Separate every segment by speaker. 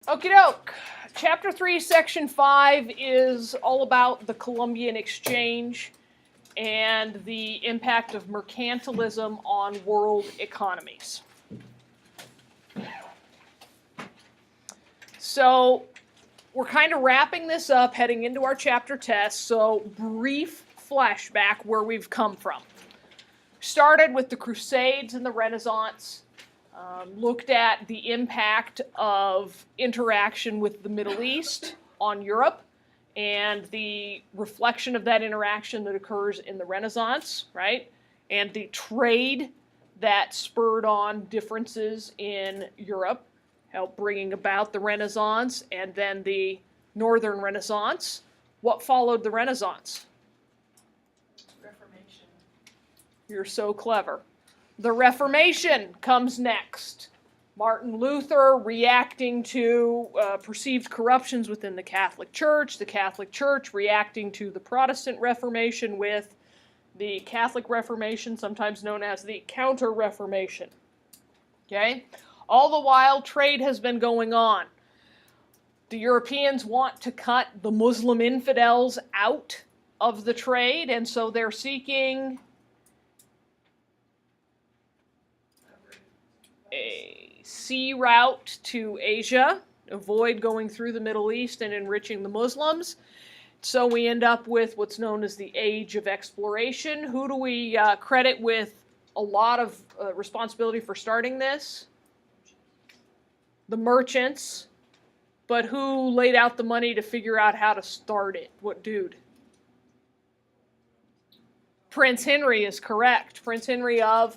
Speaker 1: Okie doke. Chapter 3, Section 5 is all about the Columbian Exchange and the impact of mercantilism on world economies. So we're kind of wrapping this up, heading into our chapter test, so brief flashback where we've come from. Started with the Crusades and the Renaissance. Looked at the impact of interaction with the Middle East on Europe and the reflection of that interaction that occurs in the Renaissance, right? And the trade that spurred on differences in Europe, helped bringing about the Renaissance and then the Northern Renaissance. What followed the Renaissance?
Speaker 2: Reformation.
Speaker 1: You're so clever. The Reformation comes next. Martin Luther reacting to perceived corruptions within the Catholic Church reacting to the Protestant Reformation with the Catholic Reformation, sometimes known as the Counter-Reformation. Okay? All the while, trade has been going on. The Europeans want to cut the Muslim infidels out of the trade, and so they're seeking a sea route to Asia, avoid going through the Middle East and enriching the Muslims. So we end up with what's known as the Age of Exploration. Who do we credit with a lot of responsibility for starting this? The merchants. But who laid out the money to figure out how to start it? What dude? Prince Henry is correct. Prince Henry of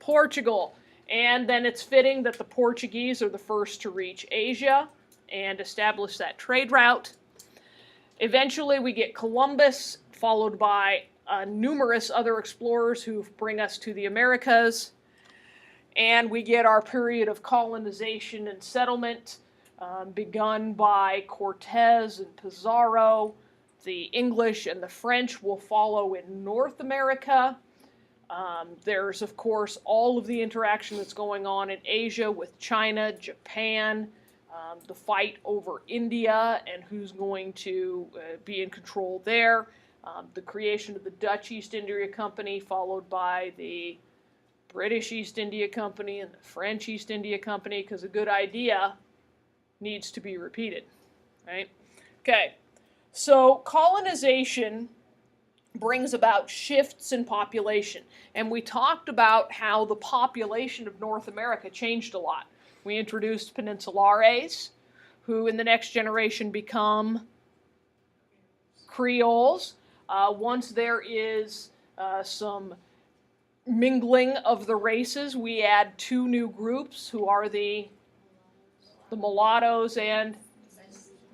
Speaker 1: Portugal. And then it's fitting that the Portuguese are the first to reach Asia and establish that trade route. Eventually we get Columbus, followed by numerous other explorers who bring us to the Americas. And we get our period of colonization and settlement, begun by Cortez and Pizarro. The English and the French will follow in North America. There's, of course, all of the interaction that's going on in Asia with China, Japan, the fight over India and who's going to be in control there. The creation of the Dutch East India Company, followed by the British East India Company and the French East India Company, because a good idea needs to be repeated, right? Okay, so colonization brings about shifts in population. And we talked about how the population of North America changed a lot. We introduced Peninsulares, who in the next generation become Creoles. Once there is some mingling of the races, we add two new groups who are the mulattoes and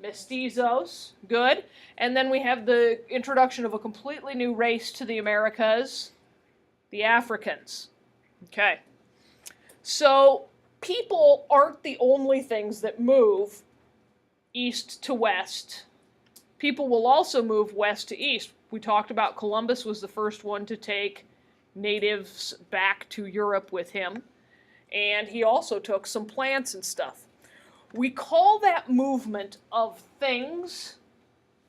Speaker 1: mestizos. Good. And then we have the introduction of a completely new race to the Americas, the Africans. Okay. So people aren't the only things that move east to west. People will also move west to east. We talked about Columbus was the first one to take natives back to Europe with him. And he also took some plants and stuff. We call that movement of things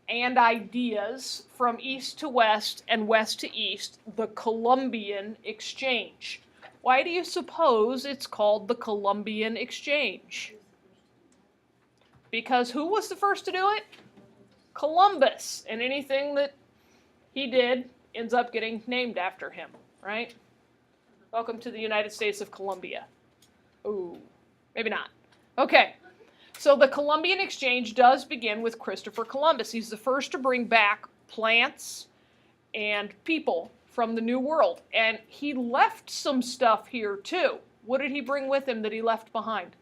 Speaker 1: and ideas from east to west and west to east the Columbian Exchange. Why do you suppose it's called the Columbian Exchange? Because who was the first to do it? Columbus. And anything that he did ends up getting named after him, right? Welcome to the United States of Colombia. Ooh, maybe not. Okay. So the Columbian Exchange does begin with Christopher Columbus. He's the first to bring back plants and people from the New World. And he left some stuff here too. What did he bring with him that he left behind?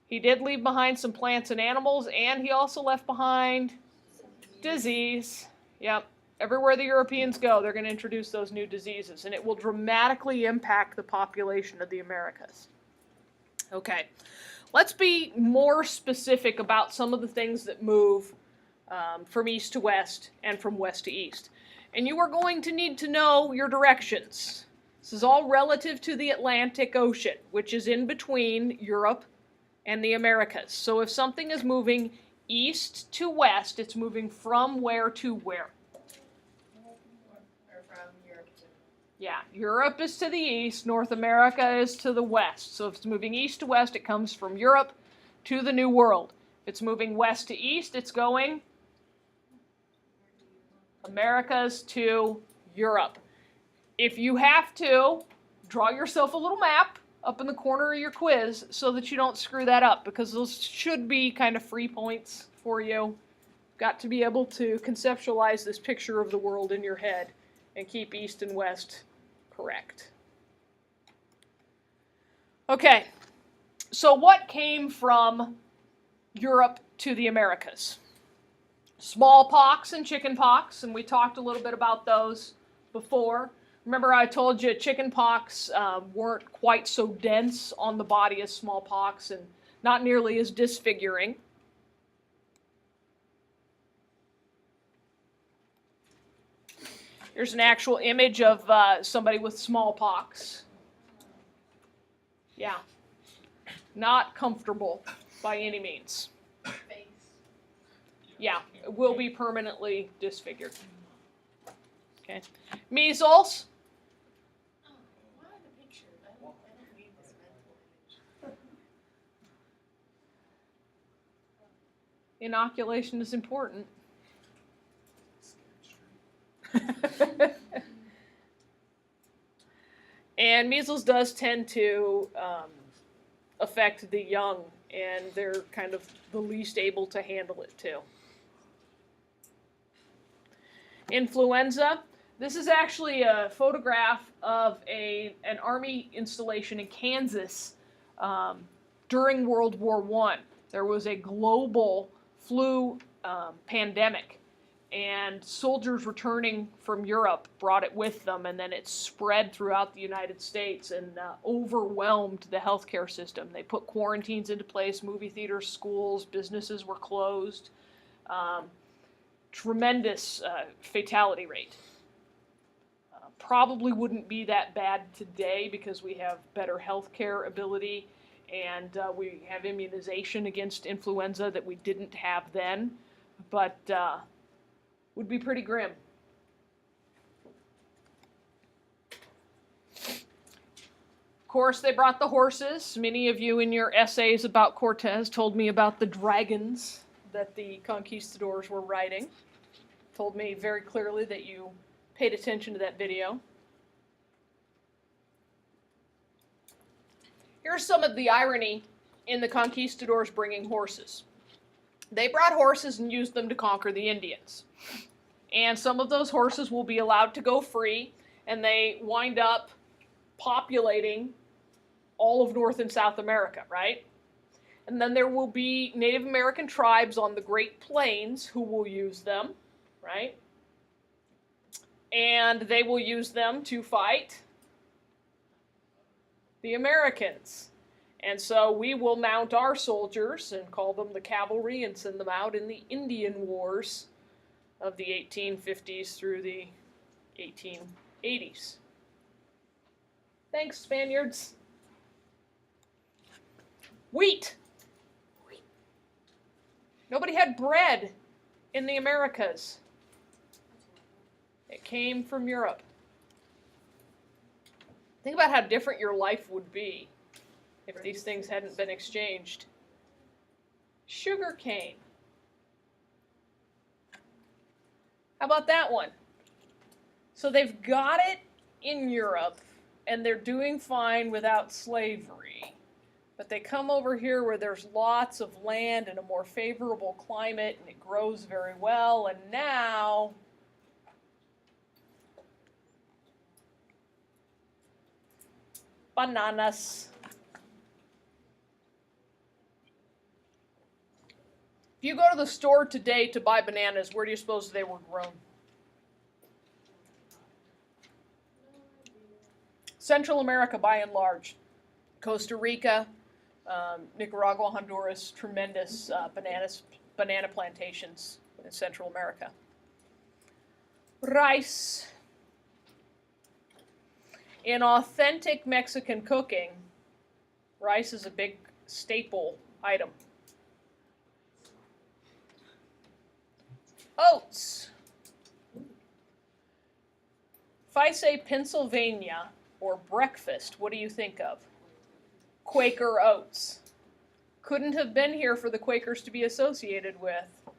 Speaker 1: He did leave behind some plants and animals, and he also left behind disease. Yep. Everywhere the Europeans go, they're going to introduce those new diseases, and it will dramatically impact the population of the Americas. Okay, let's be more specific about some of the things that move from east to west and from west to east. And you are going to need to know your directions. This is all relative to the Atlantic Ocean, which is in between Europe and the Americas. So if something is moving east to west, it's moving from where to where?
Speaker 2: Or from Europe to.
Speaker 1: Yeah, Europe is to the east, North America is to the west. So if it's moving east to west, it comes from Europe to the New World. If it's moving west to east, it's going Americas to Europe. If you have to, draw yourself a little map up in the corner of your quiz so that you don't screw that up, because those should be kind of free points for you. Got to be able to conceptualize this picture of the world in your head and keep east and west correct. Okay, so what came from Europe to the Americas? Smallpox and chickenpox, and we talked a little bit about those before. Remember I told you chickenpox weren't quite so dense on the body as smallpox and not nearly as disfiguring. Here's an actual image of somebody with smallpox. Yeah, not comfortable by any means.
Speaker 2: Face.
Speaker 1: Yeah, it will be permanently disfigured. Okay. Measles.
Speaker 2: Oh, why the picture? I don't need this mental image.
Speaker 1: Inoculation is important. And measles does tend to affect the young, and they're kind of the least able to handle it too. Influenza. This is actually a photograph of an army installation in Kansas during World War I. There was a global flu pandemic, and soldiers returning from Europe brought it with them, and then it spread throughout the United States and overwhelmed the healthcare system. They put quarantines into place, movie theaters, schools, businesses were closed. Tremendous fatality rate. Probably wouldn't be that bad today because we have better healthcare ability and we have immunization against influenza that we didn't have then, but would be pretty grim. Of course, they brought the horses. Many of you in your essays about Cortez told me about the dragons that the conquistadors were riding. Told me very clearly that you paid attention to that video. Here's some of the irony in the conquistadors bringing horses. They brought horses and used them to conquer the Indians. And some of those horses will be allowed to go free, and they wind up populating all of North and South America, right? And then there will be Native American tribes on the Great Plains who will use them, right? And they will use them to fight the Americans. And so we will mount our soldiers and call them the cavalry and send them out in the Indian Wars of the 1850s through the 1880s. Thanks, Spaniards. Wheat. Nobody had bread in the Americas. It came from Europe. Think about how different your life would be if these things hadn't been exchanged. Sugar cane. How about that one? So they've got it in Europe, and they're doing fine without slavery. But they come over here where there's lots of land and a more favorable climate, and it grows very well, and now bananas. If you go to the store today to buy bananas, where do you suppose they were grown? Central America by and large. Costa Rica, Nicaragua, Honduras, tremendous banana plantations in Central America. Rice. In authentic Mexican cooking, rice is a big staple item. Oats. If I say Pennsylvania or breakfast, what do you think of? Quaker oats. Couldn't have been here for the Quakers to be associated with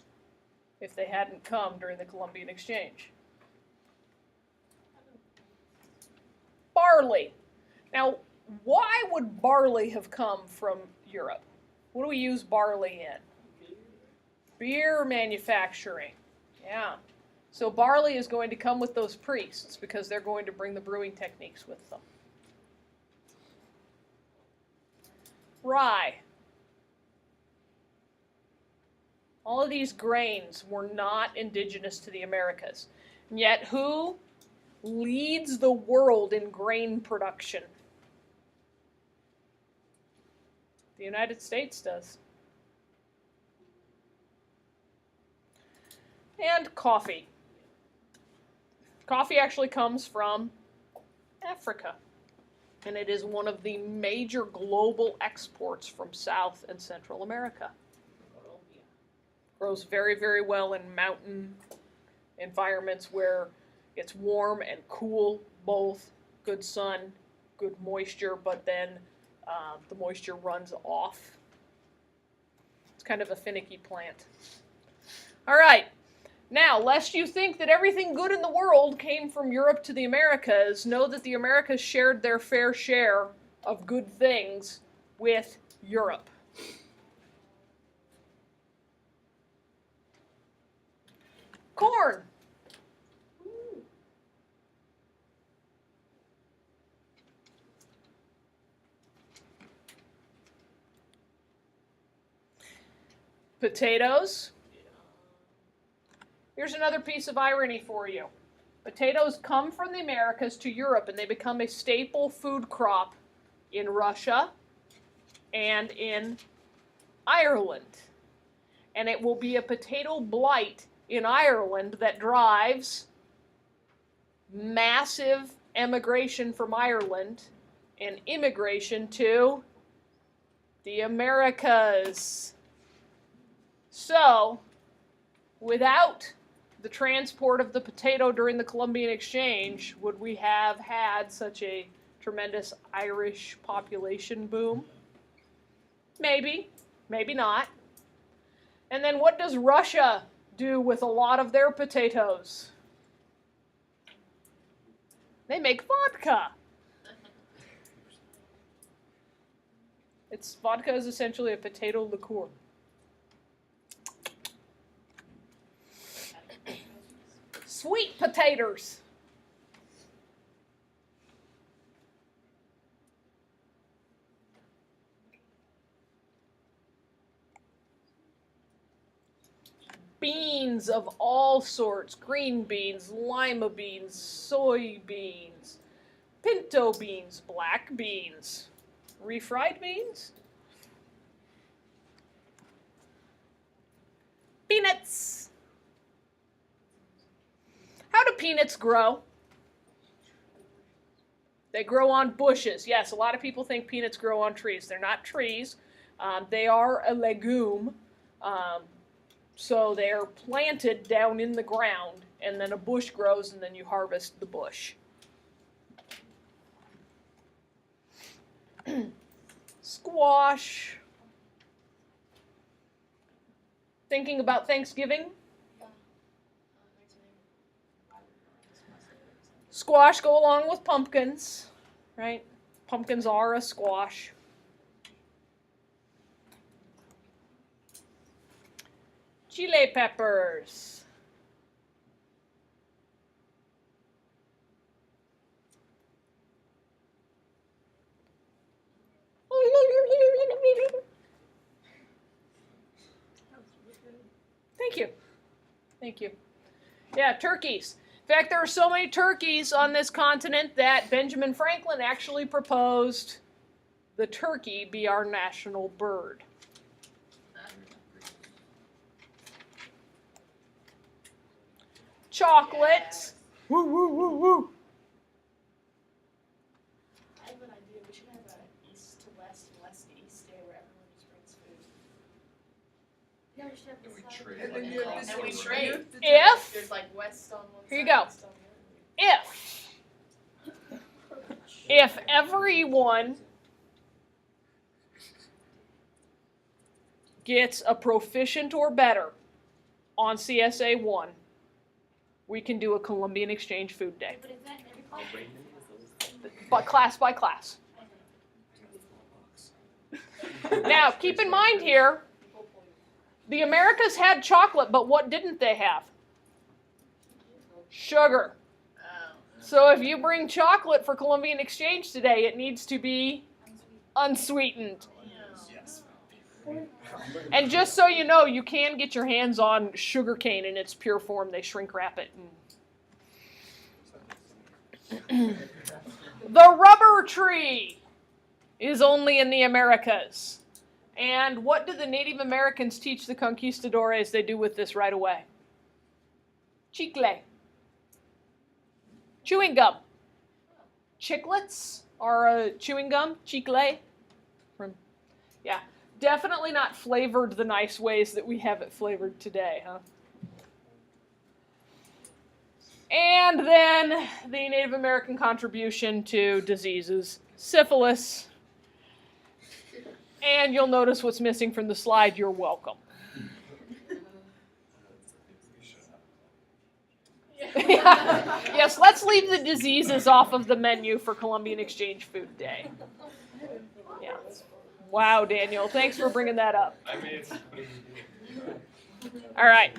Speaker 1: if they hadn't come during the Columbian Exchange. Barley. Now, why would barley have come from Europe? What do we use barley in? Beer manufacturing. Yeah. So barley is going to come with those priests because they're going to bring the brewing techniques with them. Rye. All of these grains were not indigenous to the Americas. And yet who leads the world in grain production? The United States does. And coffee. Coffee actually comes from Africa, and it is one of the major global exports from South and Central America. Grows very, very well in mountain environments where it's warm and cool, both good sun, good moisture, but then the moisture runs off. It's kind of a finicky plant. All right. Now, lest you think that everything good in the world came from Europe to the Americas, know that the Americas shared their fair share of good things with Europe. Corn. Potatoes. Here's another piece of irony for you. Potatoes come from the Americas to Europe, and they become a staple food crop in Russia and in Ireland. And it will be a potato blight in Ireland that drives massive emigration from Ireland and immigration to the Americas. So, without the transport of the potato during the Columbian Exchange, would we have had such a tremendous Irish population boom? Maybe, maybe not. And then what does Russia do with a lot of their potatoes? They make vodka. Vodka is essentially a potato liqueur. Sweet potatoes. Beans of all sorts. Green beans, lima beans, soybeans, pinto beans, black beans, refried beans, peanuts. How do peanuts grow? They grow on bushes. Yes, a lot of people think peanuts grow on trees. They're not trees. They are a legume. So they're planted down in the ground, and then a bush grows, and then you harvest the bush. Squash. Thinking about Thanksgiving? Squash go along with pumpkins, right? Pumpkins are a squash. Chili peppers. Thank you. Thank you. Yeah, turkeys. In fact, there are so many turkeys on this continent that Benjamin Franklin actually proposed the turkey be our national bird. Chocolate.
Speaker 2: Yes.
Speaker 1: Woo, woo, woo, woo.
Speaker 2: No, we should have
Speaker 3: And we
Speaker 2: the
Speaker 3: trade.
Speaker 2: side.
Speaker 3: like,
Speaker 4: And you have
Speaker 3: costs
Speaker 4: to
Speaker 2: And we
Speaker 3: over.
Speaker 2: trade.
Speaker 1: If-
Speaker 2: There's like west on one
Speaker 1: Here you
Speaker 2: side,
Speaker 1: go.
Speaker 2: east on the other.
Speaker 1: If everyone gets a proficient or better on CSA 1, we can do a Columbian Exchange Food Day,
Speaker 2: But is that in every class?
Speaker 1: but class by class. Now, keep in mind here, the Americas had chocolate, but what didn't they have? Sugar.
Speaker 2: Oh.
Speaker 1: So if you bring chocolate for Columbian Exchange today, it needs to be unsweetened.
Speaker 3: Yes.
Speaker 1: And just so you know, you can get your hands on sugar cane in its pure form. They shrink wrap it. The rubber tree is only in the Americas. And what do the Native Americans teach the conquistadores they do with this right away? Chicle. Chewing gum. Chiclets are a chewing gum. Chicle. Yeah. Definitely not flavored the nice ways that we have it flavored today, huh? And then the Native American contribution to diseases. Syphilis. And you'll notice what's missing from the slide. You're welcome. Yes, let's leave the diseases off of the menu for Columbian Exchange Food Day. Yeah. Wow, Daniel, thanks for bringing that up.
Speaker 3: I mean, it's.
Speaker 1: All right.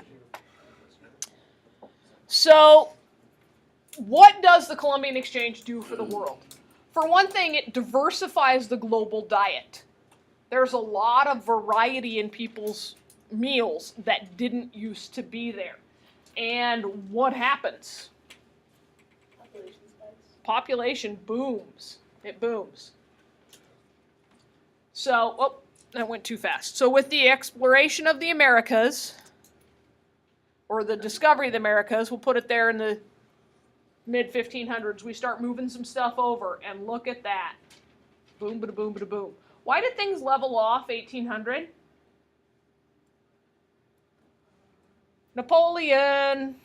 Speaker 1: So, what does the Columbian Exchange do for the world? For one thing, it diversifies the global diet. There's a lot of variety in people's meals that didn't used to be there. And what happens?
Speaker 2: Population spikes.
Speaker 1: Population booms. It booms. So, oh, that went too fast. So with the exploration of the Americas, or the discovery of the Americas, we'll put it there in the mid-1500s, we start moving some stuff over, and look at that. Boom, bada boom, bada boom. Why did things level off 1800? Napoleon.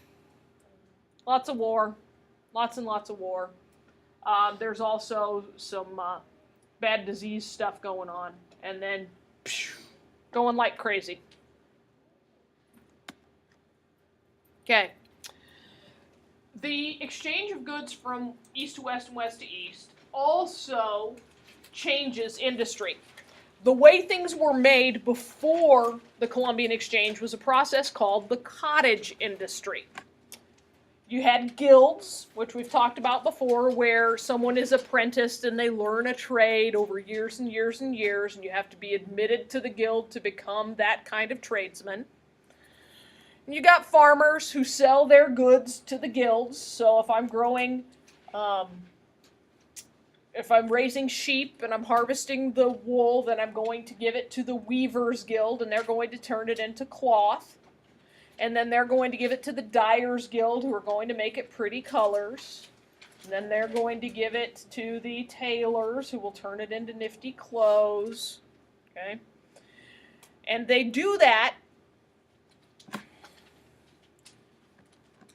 Speaker 1: Lots of war. Lots and lots of war. There's also some bad disease stuff going on. And then going like crazy. Okay. The exchange of goods from east to west and west to east also changes industry. The way things were made before the Columbian Exchange was a process called the cottage industry. You had guilds, which we've talked about before, where someone is apprenticed and they learn a trade over years and years and years, and you have to be admitted to the guild to become that kind of tradesman. And you got farmers who sell their goods to the guilds. So if I'm growing, if I'm raising sheep and I'm harvesting the wool, then I'm going to give it to the Weavers Guild, and they're going to turn it into cloth. And then they're going to give it to the Dyers Guild, who are going to make it pretty colors. And then they're going to give it to the tailors, who will turn it into nifty clothes. Okay? And they do that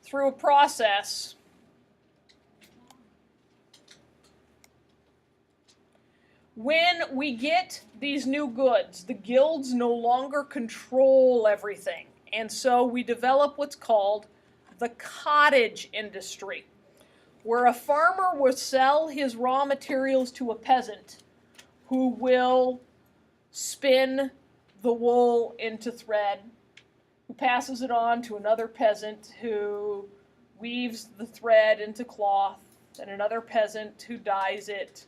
Speaker 1: through a process when we get these new goods, the guilds no longer control everything. And so we develop what's called the cottage industry, where a farmer will sell his raw materials to a peasant who will spin the wool into thread, who passes it on to another peasant who weaves the thread into cloth, and another peasant who dyes it,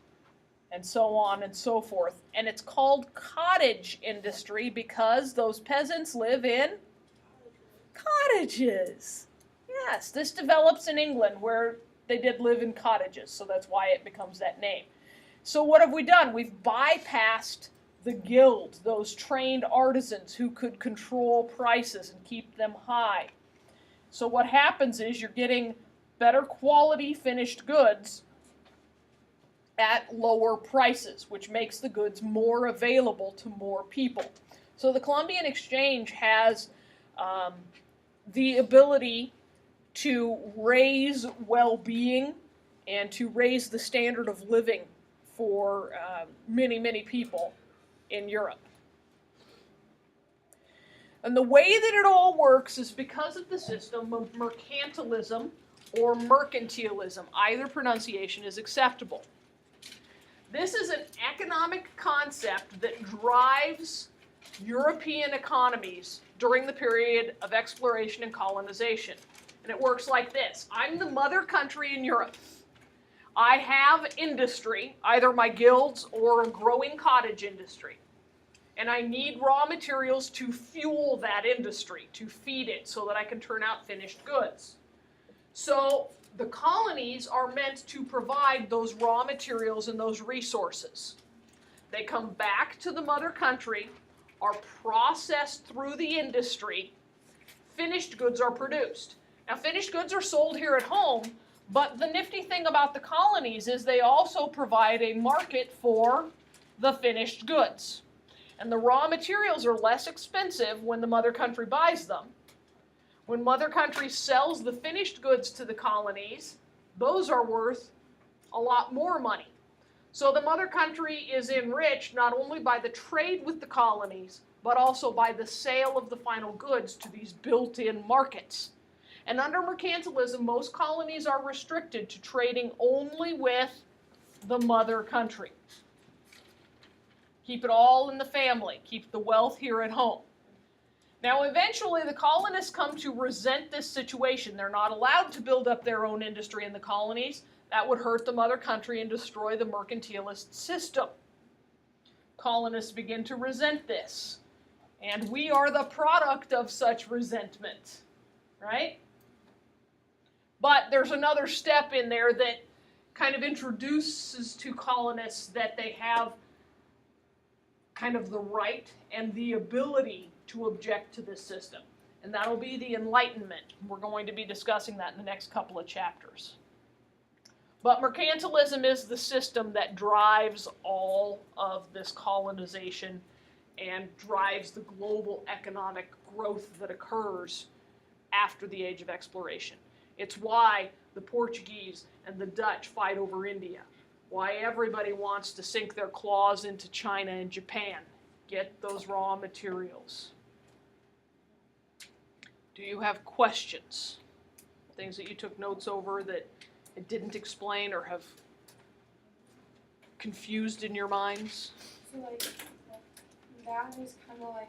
Speaker 1: and so on and so forth. And it's called cottage industry because those peasants live in cottages. Yes, this develops in England where they did live in cottages, so that's why it becomes that name. So what have we done? We've bypassed the guild, those trained artisans who could control prices and keep them high. So what happens is you're getting better quality finished goods at lower prices, which makes the goods more available to more people. So the Columbian Exchange has the ability to raise well-being and to raise the standard of living for many, many people in Europe. And the way that it all works is because of the system of mercantilism or mercantilism. Either pronunciation is acceptable. This is an economic concept that drives European economies during the period of exploration and colonization. And it works like this. I'm the mother country in Europe. I have industry, either my guilds or a growing cottage industry. And I need raw materials to fuel that industry, to feed it so that I can turn out finished goods. So the colonies are meant to provide those raw materials and those resources. They come back to the mother country, are processed through the industry, finished goods are produced. Now, finished goods are sold here at home, but the nifty thing about the colonies is they also provide a market for the finished goods. And the raw materials are less expensive when the mother country buys them. When mother country sells the finished goods to the colonies, those are worth a lot more money. So the mother country is enriched not only by the trade with the colonies, but also by the sale of the final goods to these built-in markets. And under mercantilism, most colonies are restricted to trading only with the mother country. Keep it all in the family. Keep the wealth here at home. Now, eventually, the colonists come to resent this situation. They're not allowed to build up their own industry in the colonies. That would hurt the mother country and destroy the mercantilist system. Colonists begin to resent this. And we are the product of such resentment, right? But there's another step in there that kind of introduces to colonists that they have kind of the right and the ability to object to this system. And that'll be the Enlightenment. We're going to be discussing that in the next couple of chapters. But mercantilism is the system that drives all of this colonization and drives the global economic growth that occurs after the Age of Exploration. It's why the Portuguese and the Dutch fight over India, why everybody wants to sink their claws into China and Japan. Get those raw materials. Do you have questions? Things that you took notes over that it didn't explain or have confused in your minds?
Speaker 3: So like that is kind of like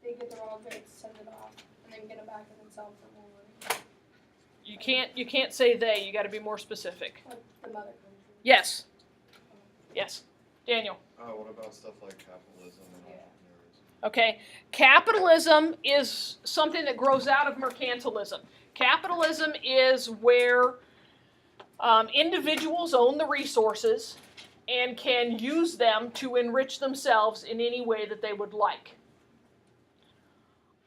Speaker 3: they get the raw goods, send it off, and then get it back and then sell for more money.
Speaker 1: You can't say they. You got to be more specific.
Speaker 3: Like the mother country.
Speaker 1: Yes. Yes. Daniel.
Speaker 4: What about stuff like capitalism and entrepreneurism?
Speaker 1: Okay. Capitalism is something that grows out of mercantilism. Capitalism is where individuals own the resources and can use them to enrich themselves in any way that they would like.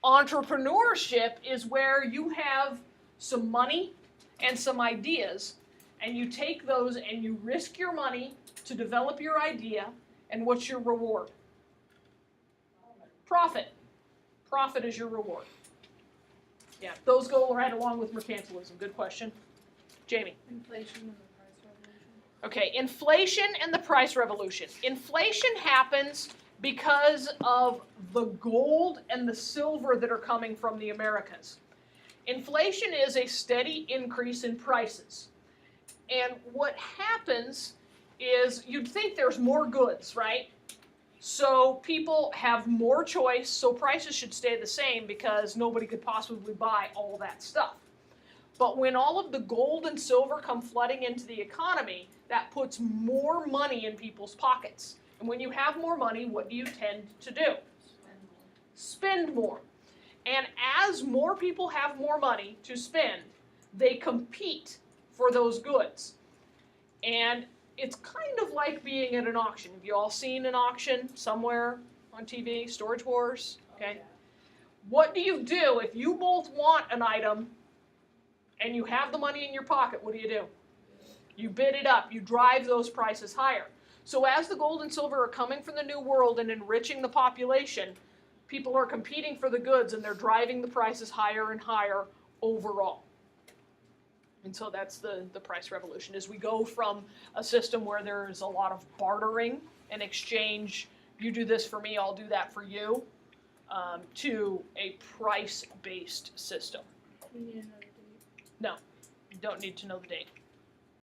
Speaker 1: Entrepreneurship is where you have some money and some ideas, and you take those and you risk your money to develop your idea, and what's your reward? Profit. Profit is your reward. Yeah, those go right along with mercantilism. Good question. Jamie.
Speaker 3: Inflation and the price revolution.
Speaker 1: Okay, inflation and the price revolution. Inflation happens because of the gold and the silver that are coming from the Americas. Inflation is a steady increase in prices. And what happens is you'd think there's more goods, right? So people have more choice, so prices should stay the same because nobody could possibly buy all that stuff. But when all of the gold and silver come flooding into the economy, that puts more money in people's pockets. And when you have more money, what do you tend to do? Spend more. And as more people have more money to spend, they compete for those goods. And it's kind of like being at an auction. Have you all seen an auction somewhere on TV? Storage Wars? Okay. What do you do if you both want an item and you have the money in your pocket? What do? You bid it up. You drive those prices higher. So as the gold and silver are coming from the New World and enriching the population, people are competing for the goods and they're driving the prices higher and higher overall. And so that's the price revolution, is we go from a system where there's a lot of bartering and exchange, you do this for me, I'll do that for you, to a price-based system.
Speaker 3: We need another date.
Speaker 1: No, you don't need to know the date.